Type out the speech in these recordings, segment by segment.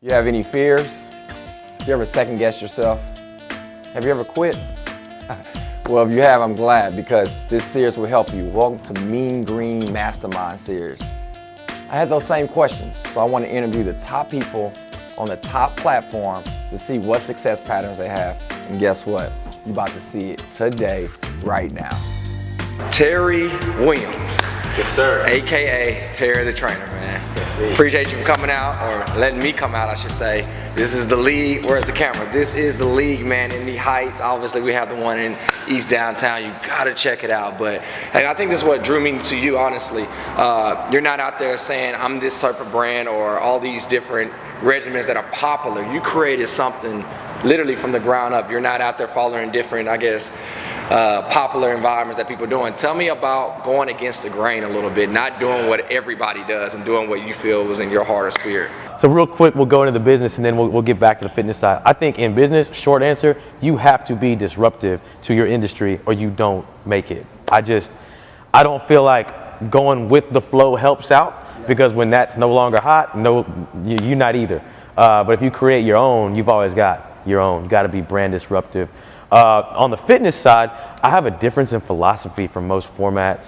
You have any fears? You ever second guess yourself? Have you ever quit? Well, if you have, I'm glad, because this series will help you. Welcome to Mean Green Mastermind series. I had those same questions, so I want to interview the top people on the top platform to see what success patterns they have. And guess what? You're about to see it today, right now. Terry Williams. Yes, sir. AKA Terry the Trainer, man. Appreciate you for coming out, or letting me come out, I should say. This is the league. Where's the camera? This is the league, man, in the Heights. Obviously, we have the one in East Downtown. You gotta check it out. But hey, I think this is what drew me to you, honestly. You're not out there saying, I'm this type of brand or all these different regimens that are popular. You created something literally from the ground up. You're not out there following different, I guess, popular environments that people are doing. Tell me about going against the grain a little bit, not doing what everybody does and doing what you feel was in your heart or spirit. So real quick, we'll go into the business and then we'll get back to the fitness side. I think in business, short answer, you have to be disruptive to your industry or you don't make it. I don't feel like going with the flow helps out, because when that's no longer hot, you're not either. But if you create your own, you've always got your own. You got to be brand disruptive. On the fitness side, I have a difference in philosophy from most formats.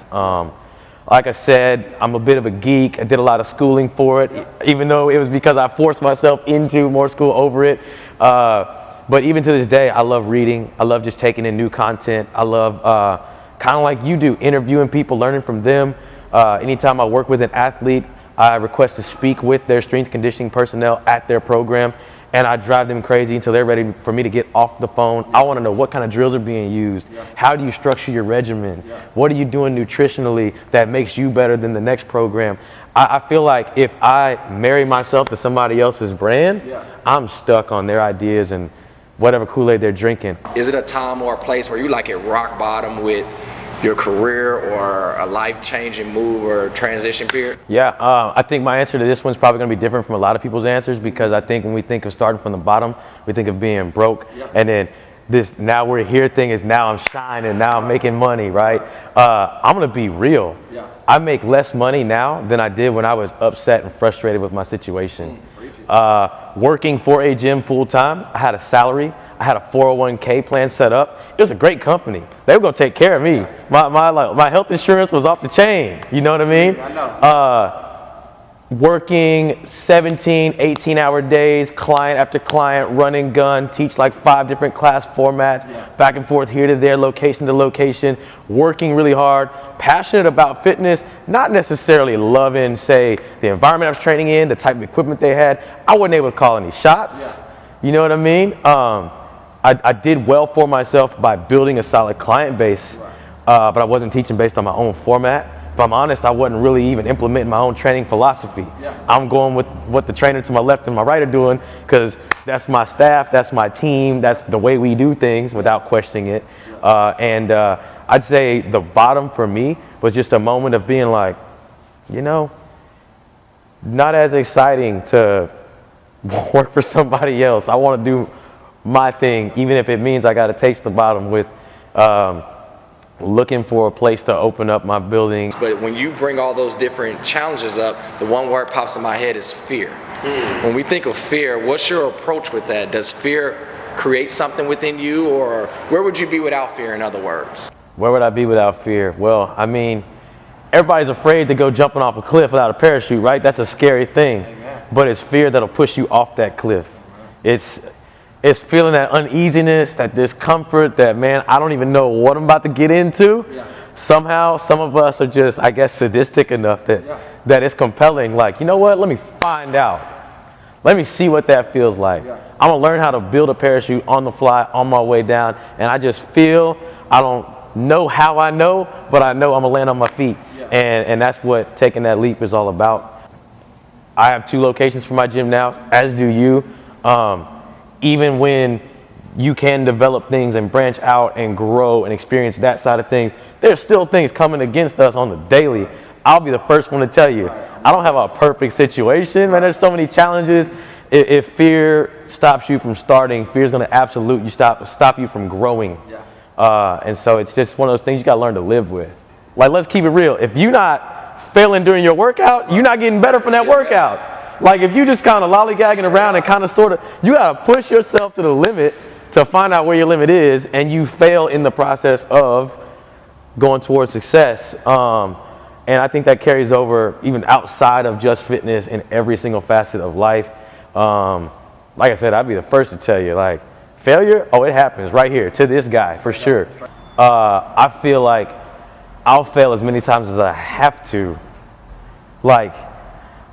Like I said, I'm a bit of a geek. I did a lot of schooling for it, even though it was because I forced myself into more school over it. But even to this day, I love reading. I love just taking in new content. I love, kind of like you do, interviewing people, learning from them. Anytime I work with an athlete, I request to speak with their strength conditioning personnel at their program. And I drive them crazy until they're ready for me to get off the phone. I want to know what kind of drills are being used. How do you structure your regimen? What are you doing nutritionally that makes you better than the next program? I feel like if I marry myself to somebody else's brand, I'm stuck on their ideas and whatever Kool-Aid they're drinking. Is it a time or a place where you like at rock bottom with your career or a life-changing move or transition period? Yeah, I think my answer to this one's probably going to be different from a lot of people's answers, because I think when we think of starting from the bottom, we think of being broke. And then this now we're here thing is now I'm shining, now I'm making money, right? I'm going to be real. I make less money now than I did when I was upset and frustrated with my situation. Working for a gym full-time, I had a salary. I had a 401k plan set up. It was a great company. They were going to take care of me. My health insurance was off the chain. You know what I mean? I know. Working 17, 18-hour days, client after client, running gun, teach like 5 different class formats, back and forth here to there, location to location, working really hard, passionate about fitness, not necessarily loving, say, the environment I was training in, the type of equipment they had. I wasn't able to call any shots. You know what I mean? I did well for myself by building a solid client base, but I wasn't teaching based on my own format. If I'm honest, I wasn't really even implementing my own training philosophy. I'm going with what the trainer to my left and my right are doing, because that's my staff, that's my team, that's the way we do things without questioning it. I'd say the bottom for me was just a moment of being like, you know, not as exciting to work for somebody else. I want to do my thing, even if it means I got to taste the bottom with looking for a place to open up my building. But when you bring all those different challenges up, the one word pops in my head is fear. When we think of fear, what's your approach with that? Does fear create something within you, or where would you be without fear, in other words? Where would I be without fear? Well, I mean, everybody's afraid to go jumping off a cliff without a parachute, right? That's a scary thing. But it's fear that'll push you off that cliff. It's feeling that uneasiness, that discomfort, that, man, I don't even know what I'm about to get into. Somehow, some of us are just, I guess, sadistic enough that it's compelling. Like, you know what? Let me find out. Let me see what that feels like. I'm going to learn how to build a parachute on the fly, on my way down. And I just feel, I don't know how I know, but I know I'm going to land on my feet. And that's what taking that leap is all about. I have 2 locations for my gym now, as do you. Even when you can develop things and branch out and grow and experience that side of things, there's still things coming against us on the daily. I'll be the first one to tell you, I don't have a perfect situation, man. There's so many challenges. If fear stops you from starting, fear is going to absolutely stop you from growing. And so it's just one of those things you got to learn to live with. Like, let's keep it real. If you're not failing during your workout, you're not getting better from that workout. Like if you just kind of lollygagging around and kind of sort of, you gotta push yourself to the limit to find out where your limit is, and you fail in the process of going towards success. And I think that carries over even outside of just fitness in every single facet of life. Like I said, I'd be the first to tell you, like, failure, oh, it happens right here to this guy for sure. I feel like I'll fail as many times as I have to. Like,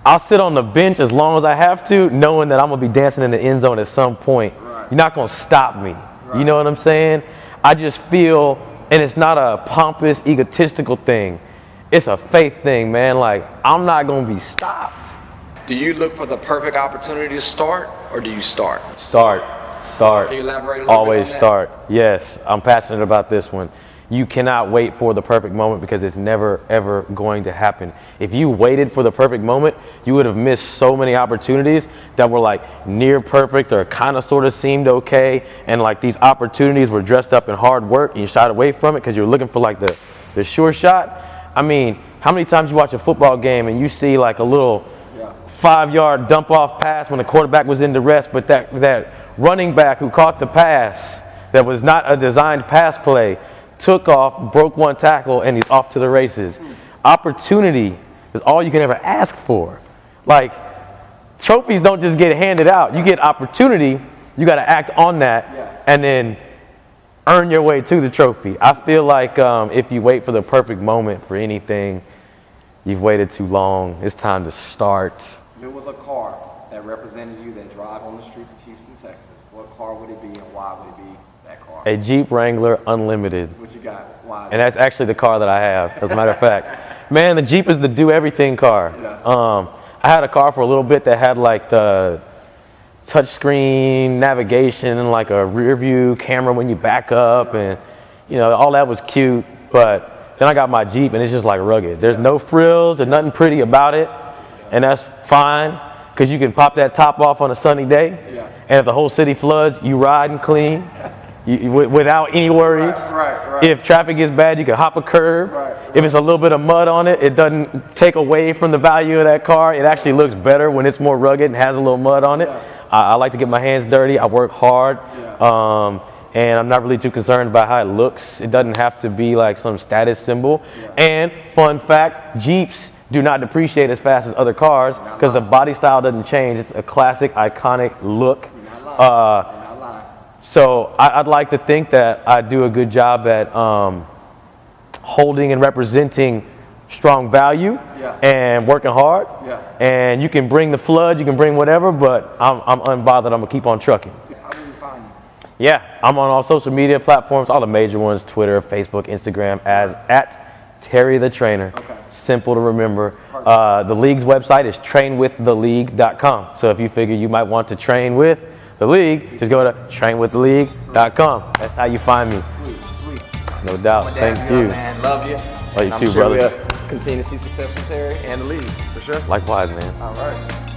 I'll sit on the bench as long as I have to, knowing that I'm gonna be dancing in the end zone at some point. You're not gonna stop me. You know what I'm saying? I just feel, and it's not a pompous, egotistical thing. It's a faith thing, man. Like, I'm not gonna be stopped. Do you look for the perfect opportunity to start, or do you start? Start. Can you elaborate a little Always bit on that? start. Yes, I'm passionate about this one. You cannot wait for the perfect moment because it's never, ever going to happen. If you waited for the perfect moment, you would have missed so many opportunities that were like near perfect or kind of sort of seemed okay. And like these opportunities were dressed up in hard work and you shied away from it because you're looking for like the sure shot. I mean, how many times you watch a football game and you see like a little 5-yard dump off pass when the quarterback was in duress, but that running back who caught the pass that was not a designed pass play took off, broke one tackle, and he's off to the races. Opportunity is all you can ever ask for. Like, trophies don't just get handed out. You get opportunity, you got to act on that, and then earn your way to the trophy. I feel like if you wait for the perfect moment for anything, you've waited too long. It's time to start. If it was a car that represented you that drive on the streets of Houston, Texas, what car would it be and why would it be that car? A Jeep Wrangler Unlimited. What you got? Why? And that's actually the car that I have, as a matter of fact. Man, the Jeep is the do-everything car. I had a car for a little bit that had like the touchscreen navigation and like a rear view camera when you back up, and you know, all that was cute. But then I got my Jeep and it's just like rugged. There's no frills, there's nothing pretty about it, and that's fine because you can pop that top off on a sunny day, and if the whole city floods, you riding clean. Without any worries. Right. If traffic is bad, you can hop a curb. If it's a little bit of mud on it, it doesn't take away from the value of that car. It actually looks better when it's more rugged and has a little mud on it. I like to get my hands dirty. I work hard. And I'm not really too concerned about how it looks. It doesn't have to be like some status symbol. And fun fact, Jeeps do not depreciate as fast as other cars because the body style doesn't change. It's a classic, iconic look. So I'd like to think that I do a good job at holding and representing strong value and working hard. And you can bring the flood, you can bring whatever, but I'm unbothered. I'm gonna keep on trucking. How do you find you? Yeah, I'm on all social media platforms, all the major ones: Twitter, Facebook, Instagram, as at Terry the Trainer. Simple to remember. The league's website is trainwiththeleague.com. So if you figure you might want to train with the league, just go to trainwiththeleague.com. That's how you find me. Sweet. No doubt. Thank you. Man, love you. Love you I'm too, sure brother. we'll continue to see success from Terry and the league, for sure. Likewise, man. All right.